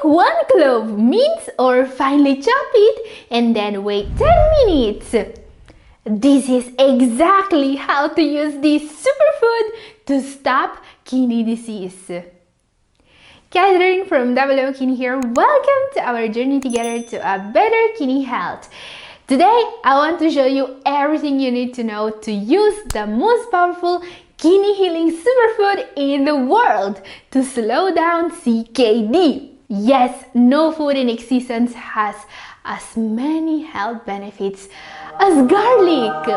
1 clove, mince or finely chop it, and then wait 10 minutes. This is exactly how to use this superfood to stop kidney disease. Catherine from WO Kidney here. Welcome to our journey together to a better kidney health. Today, I want to show you everything you need to know to use the most powerful kidney healing superfood in the world to slow down CKD. Yes, no food in existence has as many health benefits as garlic.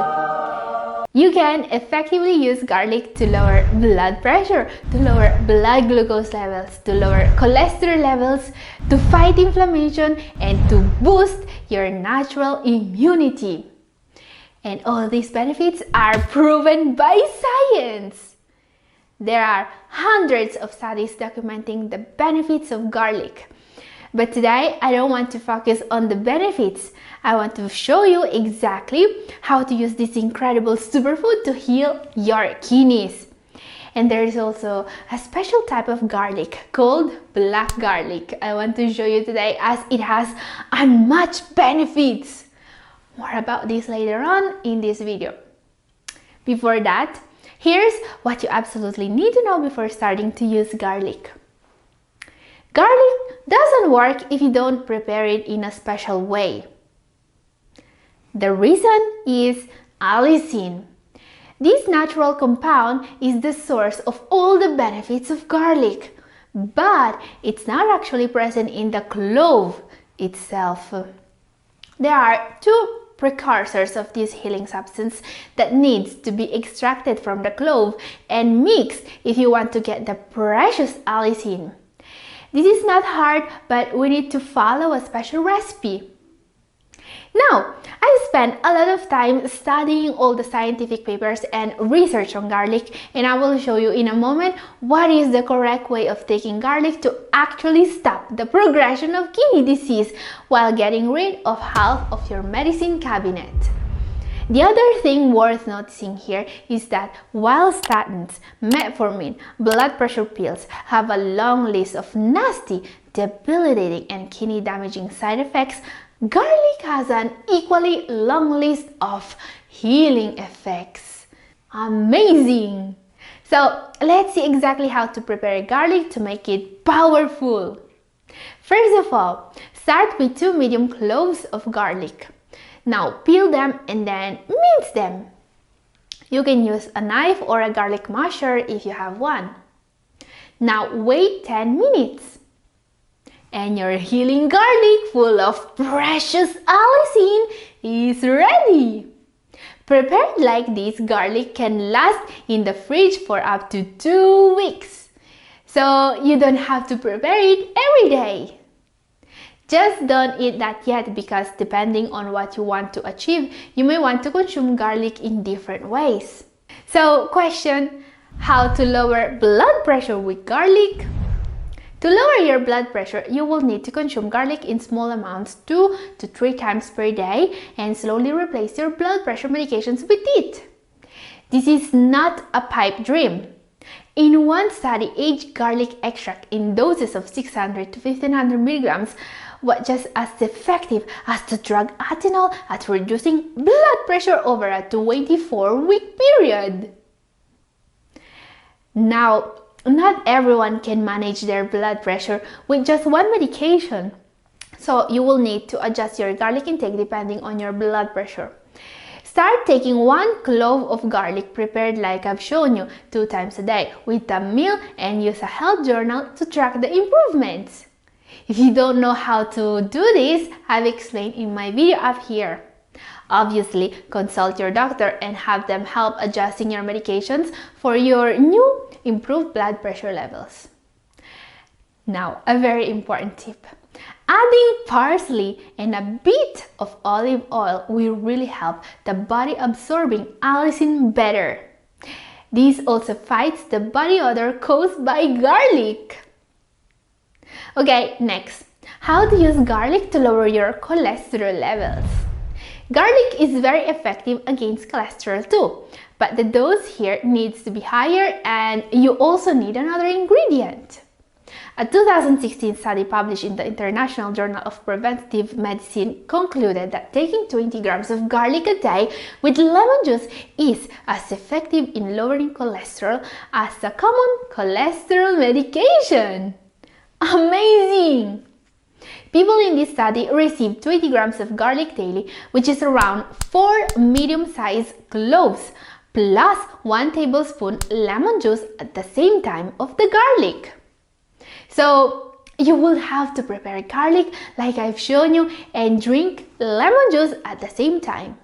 You can effectively use garlic to lower blood pressure, to lower blood glucose levels, to lower cholesterol levels, to fight inflammation, and to boost your natural immunity. And all these benefits are proven by science. There are hundreds of studies documenting the benefits of garlic. But today, I don't want to focus on the benefits. I want to show you exactly how to use this incredible superfood to heal your kidneys. And there is also a special type of garlic called black garlic. I want to show you today as it has unmatched benefits. More about this later on in this video. Before that, here's what you absolutely need to know before starting to use garlic. Garlic doesn't work if you don't prepare it in a special way. The reason is allicin. This natural compound is the source of all the benefits of garlic, but it's not actually present in the clove itself. There are two precursors of this healing substance that needs to be extracted from the clove and mixed if you want to get the precious allicin. This is not hard, but we need to follow a special recipe. Now, I spent a lot of time studying all the scientific papers and research on garlic, and I will show you in a moment what is the correct way of taking garlic to actually stop the progression of kidney disease while getting rid of half of your medicine cabinet. The other thing worth noticing here is that while statins, metformin, blood pressure pills have a long list of nasty, debilitating, and kidney damaging side effects, garlic has an equally long list of healing effects. Amazing! So let's see exactly how to prepare garlic to make it powerful. First of all, start with 2 medium cloves of garlic. Now peel them and then mince them. You can use a knife or a garlic masher if you have one. Now wait 10 minutes. And your healing garlic full of precious allicin is ready. Prepared like this, garlic can last in the fridge for up to 2 weeks. So you don't have to prepare it every day. Just don't eat that yet because depending on what you want to achieve, you may want to consume garlic in different ways. So, question, how to lower blood pressure with garlic? To lower your blood pressure, you will need to consume garlic in small amounts 2 to 3 times per day and slowly replace your blood pressure medications with it. This is not a pipe dream. In one study, aged garlic extract in doses of 600 to 1500 milligrams was just as effective as the drug Atenol at reducing blood pressure over a 24-week period. Now, not everyone can manage their blood pressure with just one medication, so you will need to adjust your garlic intake depending on your blood pressure. Start taking 1 clove of garlic prepared like I've shown you 2 times a day with a meal and use a health journal to track the improvements. If you don't know how to do this, I've explained in my video up here. Obviously, consult your doctor and have them help adjusting your medications for your new improved blood pressure levels. Now, a very important tip. Adding parsley and a bit of olive oil will really help the body absorbing allicin better. This also fights the body odor caused by garlic. Okay, next, how to use garlic to lower your cholesterol levels. Garlic is very effective against cholesterol too, but the dose here needs to be higher and you also need another ingredient. A 2016 study published in the International Journal of Preventive Medicine concluded that taking 20 grams of garlic a day with lemon juice is as effective in lowering cholesterol as a common cholesterol medication. Amazing! People in this study received 20 grams of garlic daily, which is around 4 medium-sized cloves, plus 1 tablespoon lemon juice at the same time of the garlic. So you will have to prepare garlic like I've shown you and drink lemon juice at the same time.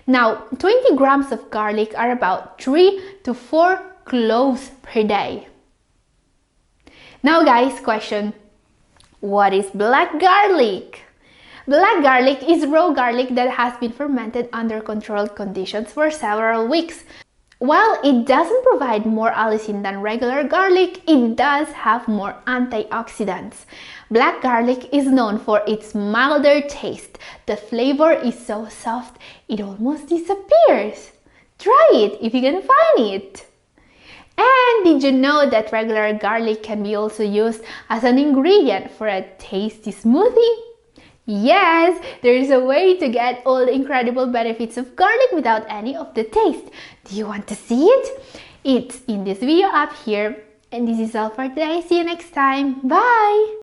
Now, 20 grams of garlic are about 3 to 4 cloves per day. Now guys, question. What is black garlic? Black garlic is raw garlic that has been fermented under controlled conditions for several weeks. While it doesn't provide more allicin than regular garlic, it does have more antioxidants. Black garlic is known for its milder taste. The flavor is so soft, it almost disappears. Try it if you can find it. And did you know that regular garlic can be also used as an ingredient for a tasty smoothie? Yes, there is a way to get all the incredible benefits of garlic without any of the taste. Do you want to see it? It's in this video up here. And this is all for today. See you next time. Bye!